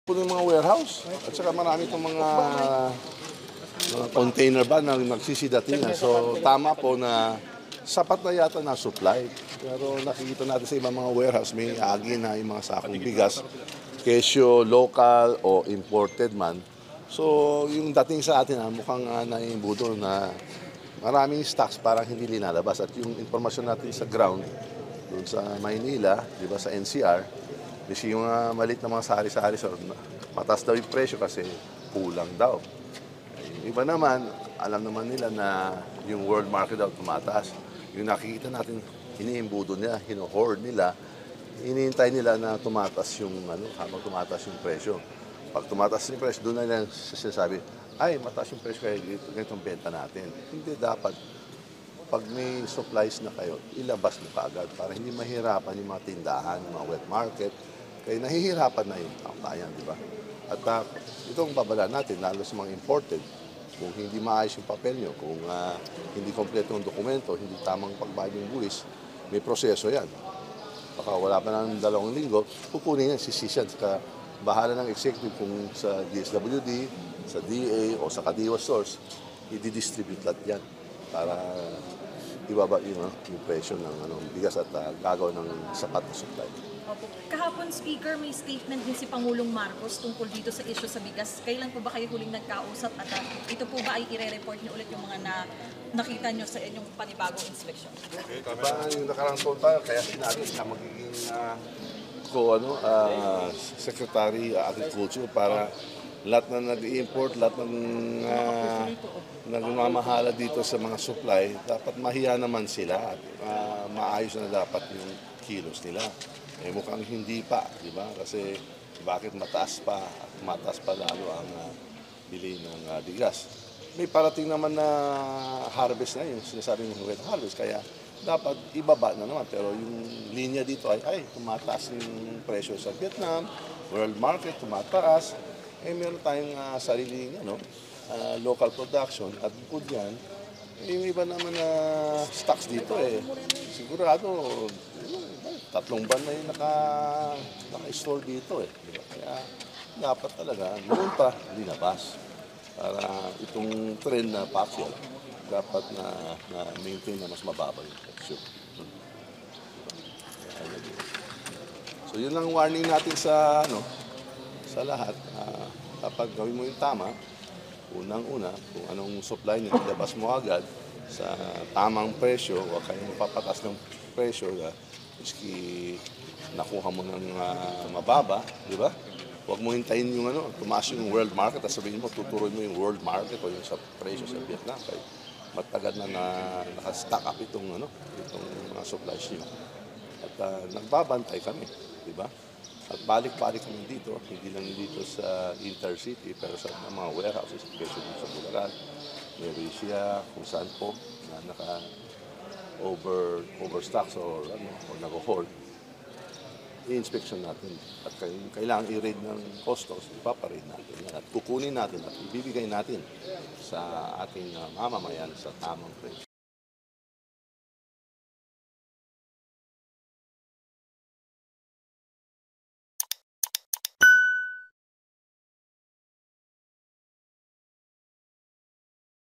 Puno yung mga warehouse at saka marami itong mga container ba na nagsisidatingan. So tama po na sapat na yata na supply. Pero nakikita natin sa ibang mga warehouse may agi na yung mga sakong bigas, kesyo local o imported man. So yung dating sa atin mukhang naiimbudo na maraming stocks parang hindi linalabas. At yung informasyon natin sa ground, doon sa Maynila, di ba sa NCR, kasi yung malit na mga sari-sari, so, mataas daw yung presyo kasi kulang daw. Yung iba naman, alam naman nila na yung world market daw tumataas. Yung nakikita natin, iniimbudo nila, hino-hoard nila, iniintay nila na tumataas yung, habang tumataas yung presyo. Pag tumataas yung presyo, doon na nila sinasabi, ay, mataas yung presyo kaya ganitong benta natin. Hindi dapat. Pag may supplies na kayo, ilabas mo kaagad para hindi mahirapan yung mga tindahan, yung mga wet market. Kaya nahihirapan na yung tayo, di ba? At itong babala natin, lalo sa mga imported, kung hindi maayos yung papel nyo, kung hindi kompleto yung dokumento, hindi tamang pagbayad yung buwis, may proseso yan. Baka wala pa ng 2 linggo, kukunin yan, sisisyan. Saka bahala ng executive kung sa DSWD, sa DA o sa Kadiwa stores, i-distribute lahat yan para ibaba yung presyo ng bigas at gagawa ng sapat na supply. Opo. Kahapon, Speaker, may statement din si Pangulong Marcos tungkol dito sa issue sa bigas. Kailan po ba kayo huling nagkausap at ito po ba ay ire-report niyo ulit yung mga nakita niyo sa inyong panibagong inspection? Diba yung nakarang taon tayo, kaya sinabi siya magiging Secretary Agriculture para lahat na nag-import, lahat ng nagmamahala dito sa mga supply, dapat mahiya naman sila at maayos na dapat yung kilos nila. Eh mukhang hindi pa, di ba? Kasi bakit mataas pa lalo ang bili ng bigas. May parating naman na harvest na yung sinasabing wet harvest, kaya dapat ibaba na naman. Pero yung linya dito ay tumataas yung presyo sa Vietnam, world market tumataas. Eh meron tayong sariling local production at bukod yan, yung iba naman na stocks dito sigurado 3 buwan na yung naka-store dito diba? Kaya dapat talaga noon pa linabas para itong trend na pakyal dapat na maintain na mas mababa yung presyo. So yun lang warning natin sa lahat. Kapag gawin mo yung tama, unang-una, kung anong supply nyo, ilabas mo agad sa tamang presyo, o kaya mapapatas ng presyo, miski nakuha mo ng mababa, di ba? Huwag mo hintayin yung tumaas yung world market, at sabihin mo, tutuloy mo yung world market o yung sa presyo sa Vietnam. Kaya matagal na naka-stack up itong mga supplies nyo. At nagbabantay kami, di ba? At balik-balik kami dito, hindi lang dito sa intercity, pero sa mga warehouses, especially sa Bulacan, Mauricia, kung saan po, na overstocks or nag-hold, i-inspection natin. At kailangan i-raid ng custos, ipaparaid natin yan. At kukunin natin at ibibigay natin sa ating mamamayan sa tamang presyo.